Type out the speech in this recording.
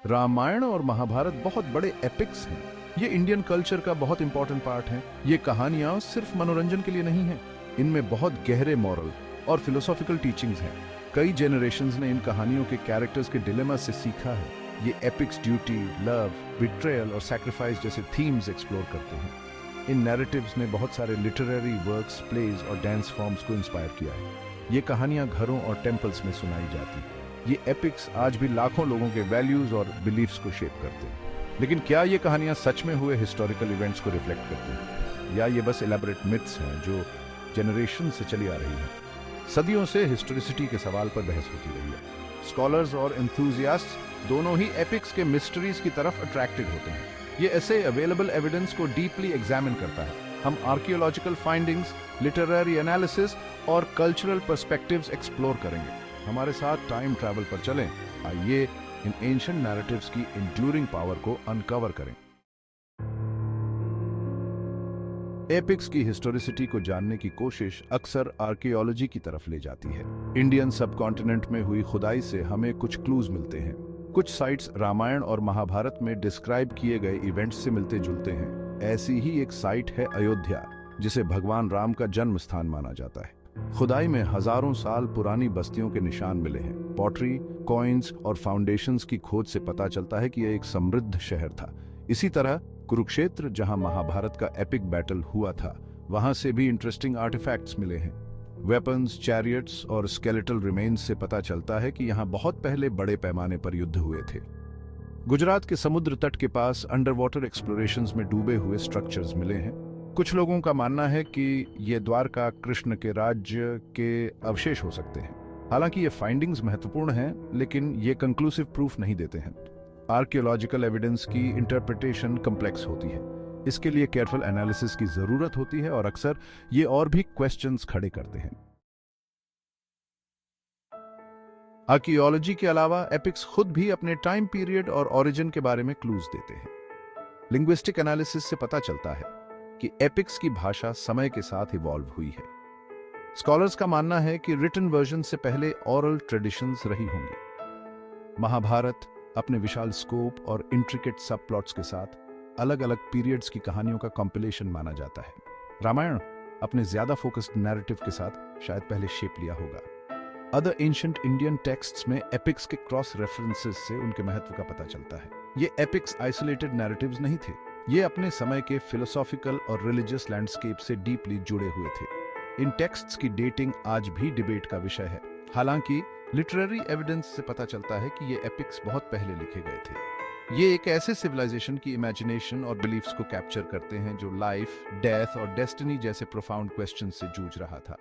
रामायण और महाभारत बहुत बड़े एपिक्स हैं। ये इंडियन कल्चर का बहुत इंपॉर्टेंट पार्ट है। ये कहानियां सिर्फ मनोरंजन के लिए नहीं हैं। इनमें बहुत गहरे मॉरल और फिलोसॉफिकल टीचिंग्स हैं। कई जनरेशंस ने इन कहानियों के कैरेक्टर्स के डिलेमा से सीखा है। ये एपिक्स ड्यूटी, लव, बिट्रेयल और सैक्रिफाइस जैसे थीम्स एक्सप्लोर करते हैं। इन नैरेटिव्स ने बहुत सारे लिटरेरी वर्क्स, प्लेज और डांस फॉर्म्स को इंस्पायर किया है। ये कहानियां घरों और टेम्पल्स में सुनाई जाती हैं। ये एपिक्स आज भी लाखों लोगों के वैल्यूज और बिलीफ्स को शेप करते हैं। लेकिन क्या ये कहानियां सच में हुए हिस्टोरिकल इवेंट्स को रिफ्लेक्ट करती हैं, या ये बस इलेबोरेट मिथ्स हैं जो जनरेशन से चली आ रही हैं? सदियों से हिस्टोरिसिटी के सवाल पर बहस होती रही है। स्कॉलर्स और एंथुसियास्ट्स दोनों ही एपिक्स के मिस्ट्रीज की तरफ अट्रैक्टेड होते हैं। ये ऐसे अवेलेबल एविडेंस को डीपली एग्जामिन करता है। हम आर्कियोलॉजिकल फाइंडिंग्स, लिटरेरी एनालिसिस और कल्चरल पर्सपेक्टिव्स एक्सप्लोर करेंगे। हमारे साथ टाइम ट्रैवल पर चलें। आइए इन एंशिएंट नैरेटिव्स की एंड्यूरिंग पावर को अनकवर करें। एपिक्स की हिस्टोरिसिटी को जानने की कोशिश अक्सर आर्कियोलॉजी की तरफ ले जाती है। इंडियन सबकॉन्टिनेंट में हुई खुदाई से हमें कुछ क्लूज मिलते हैं। कुछ साइट्स रामायण और महाभारत में डिस्क्राइब किए गए इवेंट्स से मिलते जुलते हैं। ऐसी ही एक साइट है अयोध्या, जिसे भगवान राम का जन्म स्थान माना जाता है। खुदाई में हजारों साल पुरानी बस्तियों के निशान मिले हैं। पॉटरी, कॉइन्स और फाउंडेशंस की खोज से पता चलता है कि यह एक समृद्ध शहर था। इसी तरह कुरुक्षेत्र, जहां महाभारत का एपिक बैटल हुआ था, वहां से भी इंटरेस्टिंग आर्टिफैक्ट्स मिले हैं। वेपन्स, चैरियट्स और स्केलेटल रिमेन्स से पता चलता है कि यहां बहुत पहले बड़े पैमाने पर युद्ध हुए थे। गुजरात के समुद्र तट के पास अंडर वाटर एक्सप्लोरेशंस में डूबे हुए स्ट्रक्चर्स मिले हैं। कुछ लोगों का मानना है कि ये द्वारका, कृष्ण के राज्य के अवशेष हो सकते हैं। हालांकि ये फाइंडिंग्स महत्वपूर्ण हैं, लेकिन ये कंक्लूसिव प्रूफ नहीं देते हैं। आर्कियोलॉजिकल एविडेंस की इंटरप्रिटेशन कॉम्प्लेक्स होती है। इसके लिए केयरफुल एनालिसिस की जरूरत होती है और अक्सर ये और भी क्वेश्चंस खड़े करते हैं। आर्कियोलॉजी के अलावा एपिक्स खुद भी अपने टाइम पीरियड और ओरिजिन के बारे में क्लूज देते हैं। लिंग्विस्टिक एनालिसिस से पता चलता है कि एपिक्स की भाषा समय के साथ इवॉल्व हुई है। स्कॉलर्स का मानना है कि रिटन वर्जन से पहले ओरल ट्रेडिशंस रही होंगी। महाभारत अपने विशाल स्कोप और इंट्रिकेट सब प्लॉट्स के साथ अलग अलग पीरियड्स की कहानियों का कॉम्पिलेशन माना जाता है। रामायण अपने ज्यादा फोकस्ड नैरेटिव के साथ शायद पहले शेप लिया होगा। अदर एंशिएंट इंडियन टेक्स्ट्स में एपिक्स के क्रॉस रेफरेंसेस से उनके महत्व का पता चलता है। ये एपिक्स आइसोलेटेड नैरेटिव्स नहीं थे। ये अपने समय के फिलोसॉफिकल और रिलीजियस लैंडस्केप से डीपली जुड़े हुए थे। इन टेक्स्ट्स की डेटिंग आज भी डिबेट का विषय है। हालांकि लिटरेरी एविडेंस से पता चलता है कि ये एपिक्स बहुत पहले लिखे गए थे। ये एक ऐसे सिविलाइजेशन की इमेजिनेशन और बिलीफ्स को कैप्चर करते हैं जो लाइफ, डेथ और डेस्टिनी जैसे प्रोफाउंड क्वेश्चन से जूझ रहा था।